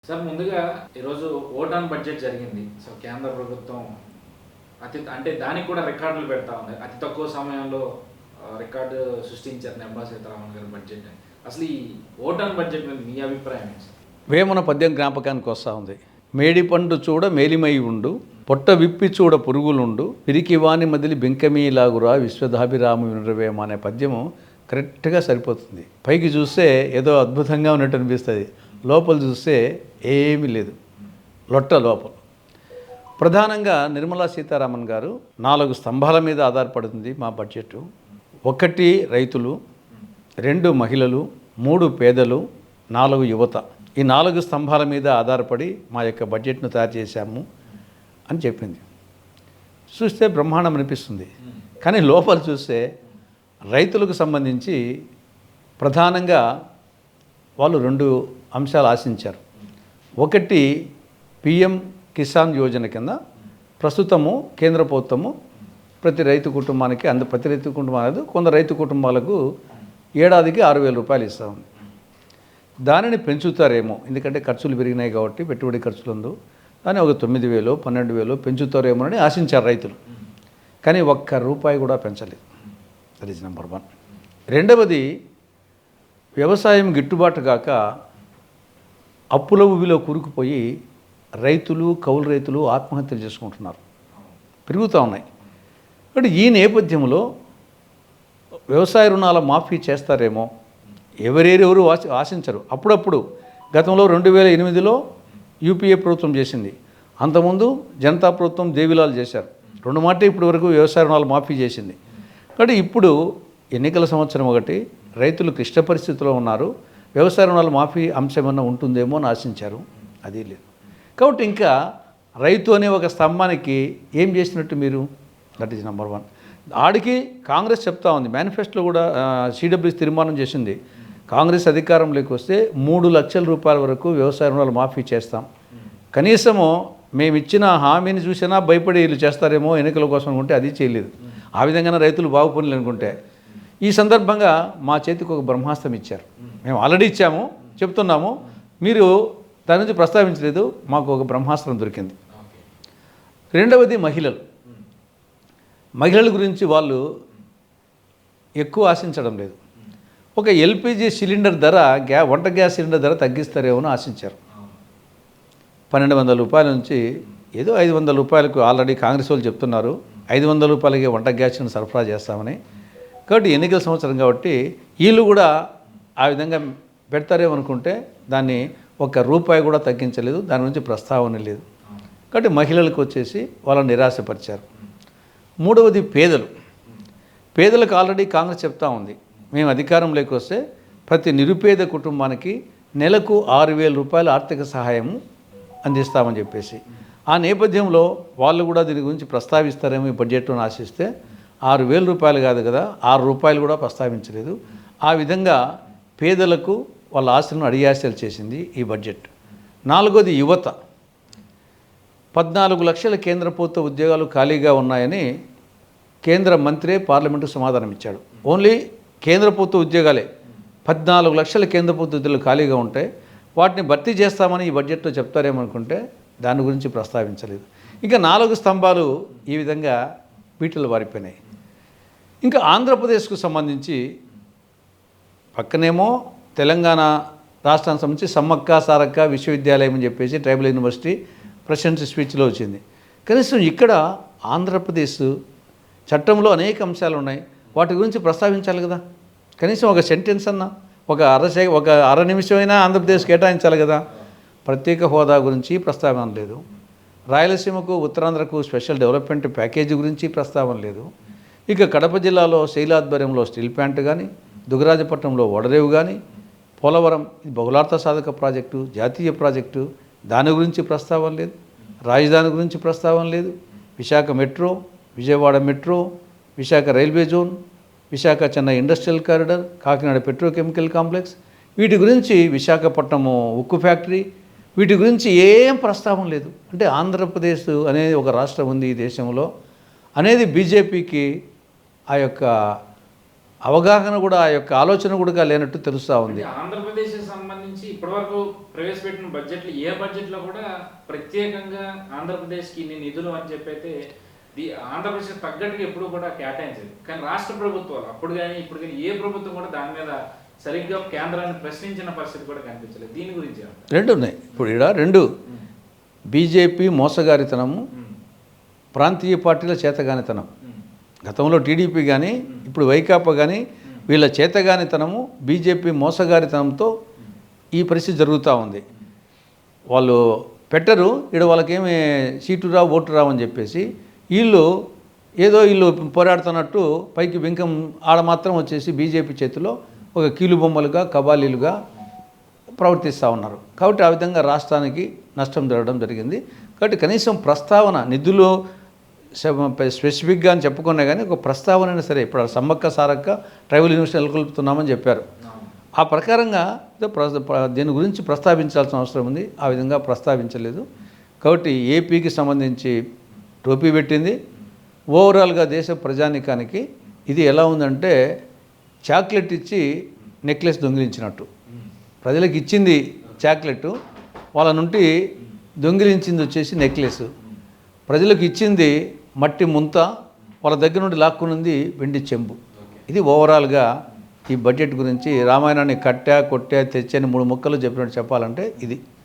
Sir ముందుగా ఈరోజు vote on budget జరిగింది. సో కేంద్ర ప్రభుత్వం అంటే దానికి కూడా రికార్డులు పెడతా ఉంది. అతి తక్కువ సమయంలో రికార్డు సృష్టించారు నిర్మలా సీతారామన్ గారి బడ్జెట్. అసలు ఈ ఓట్ ఆన్ బడ్జెట్ మీద మీ అభిప్రాయం ఏంటి సార్? వేమన పద్యం జ్ఞాపకానికి వస్తూ ఉంది. మేడి పండు చూడ మేలిమై ఉండు, పొట్ట విప్పి చూడ పురుగులుండు, పిరికివాని మదిలి బెంకమీలాగురా విశ్వదాభిరాము వినరవేమ అనే పద్యము కరెక్ట్గా సరిపోతుంది. పైకి చూస్తే ఏదో అద్భుతంగా ఉన్నట్టు అనిపిస్తుంది, లోపల చూస్తే ఏమీ లేదు, లొట్ట లోపల. ప్రధానంగా నిర్మలా సీతారామన్ గారు 4 స్తంభాల మీద ఆధారపడుతుంది మా బడ్జెట్. 1 రైతులు, 2 మహిళలు, 3 పేదలు, 4 యువత. ఈ 4 స్తంభాల మీద ఆధారపడి మా యొక్క బడ్జెట్ను తయారు చేశాము అని చెప్పింది. చూస్తే బ్రహ్మాండం అనిపిస్తుంది. కానీ లోపల చూస్తే రైతులకు సంబంధించి ప్రధానంగా వాళ్ళు 2 అంశాలు ఆశించారు. 1 పిఎం కిసాన్ యోజన కింద ప్రస్తుతము కేంద్ర ప్రభుత్వము ప్రతి రైతు కుటుంబానికి ప్రతి రైతు కుటుంబాలకు కొందరు రైతు కుటుంబాలకు ఏడాదికి 6,000 రూపాయలు ఇస్తూ ఉంది. దానిని పెంచుతారేమో, ఎందుకంటే ఖర్చులు పెరిగినాయి కాబట్టి పెట్టుబడి ఖర్చులందు దాన్ని ఒక 9,000 12,000 పెంచుతారేమో అని ఆశించారు రైతులు. కానీ ₹1 కూడా పెంచలేదు. That is number 1. రెండవది, వ్యవసాయం గిట్టుబాటు కాక అప్పుల ఊబిలో కూరుకుపోయి రైతులు, కౌలు రైతులు ఆత్మహత్యలు చేసుకుంటున్నారు, పెరుగుతూ ఉన్నాయి. కాబట్టి ఈ నేపథ్యంలో వ్యవసాయ రుణాల మాఫీ చేస్తారేమో, ఎవరెవరు ఆశించరు. అప్పుడప్పుడు గతంలో 2008లో యూపీఏ ప్రభుత్వం చేసింది, అంతకుముందు జనతా ప్రభుత్వం దేవిలాల్ చేశారు. 2 మాట ఇప్పటి వరకు వ్యవసాయ రుణాలు మాఫీ చేసింది. కాబట్టి ఇప్పుడు ఎన్నికల సంవత్సరం ఒకటి, రైతులు క్లిష్ట పరిస్థితిలో ఉన్నారు, వ్యవసాయ రుణాల మాఫీ అంశం ఏమన్నా ఉంటుందేమో అని ఆశించారు, అది లేదు. కాబట్టి ఇంకా రైతు అనే ఒక స్తంభానికి ఏం చేసినట్టు మీరు? That is number 1. ఆడికి కాంగ్రెస్ చెప్తా ఉంది, మేనిఫెస్టోలో కూడా సిడబ్ల్యూసీ తీర్మానం చేసింది, కాంగ్రెస్ అధికారంలోకి వస్తే 3 లక్షల రూపాయల వరకు వ్యవసాయ రుణాలు మాఫీ చేస్తాం. కనీసము మేము ఇచ్చిన హామీని చూసినా భయపడి వీళ్ళు చేస్తారేమో ఎన్నికల కోసం అనుకుంటే అది చేయలేదు. ఆ విధంగానే రైతులు బాగుపడలేదు అనుకుంటే. ఈ సందర్భంగా మా చేతికి ఒక బ్రహ్మాస్త్రం ఇచ్చారు. మేము ఆల్రెడీ ఇచ్చాము, చెప్తున్నాము, మీరు దాని నుంచి ప్రస్తావించలేదు, మాకు ఒక బ్రహ్మాస్త్రం దొరికింది. రెండవది మహిళల గురించి వాళ్ళు ఎక్కువ ఆశించడం లేదు. ఒక ఎల్పిజి సిలిండర్ ధర, వంట గ్యాస్ సిలిండర్ ధర తగ్గిస్తారేమో అని ఆశించారు. 1,200 రూపాయల నుంచి ఏదో 500 రూపాయలకు ఆల్రెడీ కాంగ్రెస్ వాళ్ళు చెప్తున్నారు, 500 రూపాయలకి వంట గ్యాస్ను సరఫరా చేస్తామని. కాబట్టి ఎన్నికల సంవత్సరం కాబట్టి వీళ్ళు కూడా ఆ విధంగా పెడతారేమో అనుకుంటే దాన్ని ₹1 కూడా తగ్గించలేదు, దాని నుంచి ప్రస్తావన లేదు. కాబట్టి మహిళలకు వచ్చేసి వాళ్ళని నిరాశపరిచారు. మూడవది పేదలకు ఆల్రెడీ కాంగ్రెస్ చెప్తా ఉంది, మేము అధికారంలోకి వస్తే ప్రతి నిరుపేద కుటుంబానికి నెలకు 6,000 రూపాయల ఆర్థిక సహాయము అందిస్తామని చెప్పేసి. ఆ నేపథ్యంలో వాళ్ళు కూడా దీని గురించి ప్రస్తావిస్తారేమో ఈ బడ్జెట్ను ఆశిస్తే 6,000 రూపాయలు కాదు కదా, ₹6 కూడా ప్రస్తావించలేదు. ఆ విధంగా పేదలకు వాళ్ళ ఆశలను అడియాశలు చేసింది ఈ బడ్జెట్. నాలుగోది యువత. 14 లక్షల కేంద్ర ప్రభుత్వ ఉద్యోగాలు ఖాళీగా ఉన్నాయని కేంద్ర మంత్రి పార్లమెంటుకు సమాధానం ఇచ్చాడు. ఓన్లీ కేంద్ర ప్రభుత్వ ఉద్యోగాలే 14 లక్షల కేంద్ర ప్రభుత్వ ఉద్యోగాలు ఖాళీగా ఉంటే వాటిని భర్తీ చేస్తామని ఈ బడ్జెట్లో చెప్తారేమనుకుంటే దాని గురించి ప్రస్తావించలేదు. ఇంకా 4 స్తంభాలు ఈ విధంగా పీటలు వారిపోయినాయి. ఇంకా ఆంధ్రప్రదేశ్కు సంబంధించి పక్కనేమో తెలంగాణ రాష్ట్రానికి సంబంధించి సమ్మక్క సారక్క విశ్వవిద్యాలయం అని చెప్పేసి ట్రైబల్ యూనివర్సిటీ ప్రెసిడెన్సీ స్పీచ్లో వచ్చింది. కనీసం ఇక్కడ ఆంధ్రప్రదేశ్ చట్టంలో అనేక అంశాలు ఉన్నాయి, వాటి గురించి ప్రస్తావించాలి కదా. కనీసం ఒక సెంటెన్స్ అన్నా, ఒక అర నిమిషమైనా ఆంధ్రప్రదేశ్ కేటాయించాలి కదా. ప్రత్యేక హోదా గురించి ప్రస్తావన లేదు, రాయలసీమకు ఉత్తరాంధ్రకు స్పెషల్ డెవలప్మెంట్ ప్యాకేజీ గురించి ప్రస్తావన లేదు. ఇక కడప జిల్లాలో శైలాధ్వర్యంలో స్టీల్ ప్లాంట్ కానీ, దుగ్గరాజపట్నంలో ఓడరేవు కానీ, పోలవరం బహుళార్థ సాధక ప్రాజెక్టు, జాతీయ ప్రాజెక్టు, దాని గురించి ప్రస్తావన లేదు. రాజధాని గురించి ప్రస్తావన లేదు. Visakha metro, Vijayawada metro, Visakha railway zone, Visakha Chennai industrial corridor, Kakinada petrochemical complex, వీటి గురించి విశాఖపట్నము ఉక్కు ఫ్యాక్టరీ, వీటి గురించి ఏం ప్రస్తావన లేదు. అంటే ఆంధ్రప్రదేశ్ అనేది ఒక రాష్ట్రం ఉంది ఈ దేశంలో అనేది బీజేపీకి ఆ యొక్క అవగాహన కూడా ఆ యొక్క ఆలోచన కూడా లేనట్టు తెలుస్తూ ఉంది. అంటే ఆంధ్రప్రదేశ్ సంబంధించి ఇప్పటివరకు ప్రవేశపెట్టిన బడ్జెట్లు ఏ బడ్జెట్లో కూడా ప్రత్యేకంగా ఆంధ్రప్రదేశ్కి ఇన్ని నిధులు అని చెప్పైతే ఆంధ్రప్రదేశ్ తగ్గట్టుగా ఎప్పుడు కూడా కేటాయించలేదు. కానీ రాష్ట్ర ప్రభుత్వాలు అప్పుడు కానీ ఇప్పుడు కానీ ఏ ప్రభుత్వం కూడా దాని మీద సరిగ్గా కేంద్రాన్ని ప్రశ్నించిన పరిస్థితి కూడా కనిపించలేదు. దీని గురించి రెండు ఉన్నాయి ఇప్పుడు ఇక్కడ. రెండు, బీజేపీ మోసగారితనము, ప్రాంతీయ పార్టీల చేతగానితనం. గతంలో టీడీపీ కానీ ఇప్పుడు వైకాపా కానీ వీళ్ళ చేతగానితనము, బీజేపీ మోసగారితనంతో ఈ పరిస్థితి జరుగుతూ ఉంది. వాళ్ళు పెట్టరు, ఇక్కడ వాళ్ళకేమి సీటు రావు ఓటు రావు అని చెప్పేసి వీళ్ళు పోరాడుతున్నట్టు పైకి బింకం ఆడ మాత్రం వచ్చేసి బీజేపీ చేతిలో ఒక కీలుబొమ్మలుగా కబాలీలుగా ప్రవర్తిస్తూ ఉన్నారు. కాబట్టి ఆ విధంగా రాష్ట్రానికి నష్టం జరగడం జరిగింది. కాబట్టి కనీసం ప్రస్తావన నిధులు స్పెసిఫిక్గా అని చెప్పుకున్నా కానీ ఒక ప్రస్తావన అయినా సరే, ఇప్పుడు సమ్మక్క సారక్క ట్రైబల్ యూనివర్సిటీ నెలకొల్పుతున్నామని చెప్పారు. ఆ ప్రకారంగా దీని గురించి ప్రస్తావించాల్సిన అవసరం ఉంది. ఆ విధంగా ప్రస్తావించలేదు. కాబట్టి ఏపీకి సంబంధించి టోపీ పెట్టింది. ఓవరాల్గా దేశ ప్రజానీకానికి ఇది ఎలా ఉందంటే చాక్లెట్ ఇచ్చి నెక్లెస్ దొంగిలించినట్టు. ప్రజలకు ఇచ్చింది చాక్లెట్, వాళ్ళ నుండి దొంగిలించింది వచ్చేసి నెక్లెస్. ప్రజలకు ఇచ్చింది మట్టి ముంత, వాళ్ళ దగ్గర నుండి లాక్కున్నది వెండి చెంబు. ఇది ఓవరాల్గా ఈ బడ్జెట్ గురించి రామాయణాన్ని కట్టా కొట్టా తెచ్చని 3 ముక్కలు చెప్పినట్టు చెప్పాలంటే ఇది.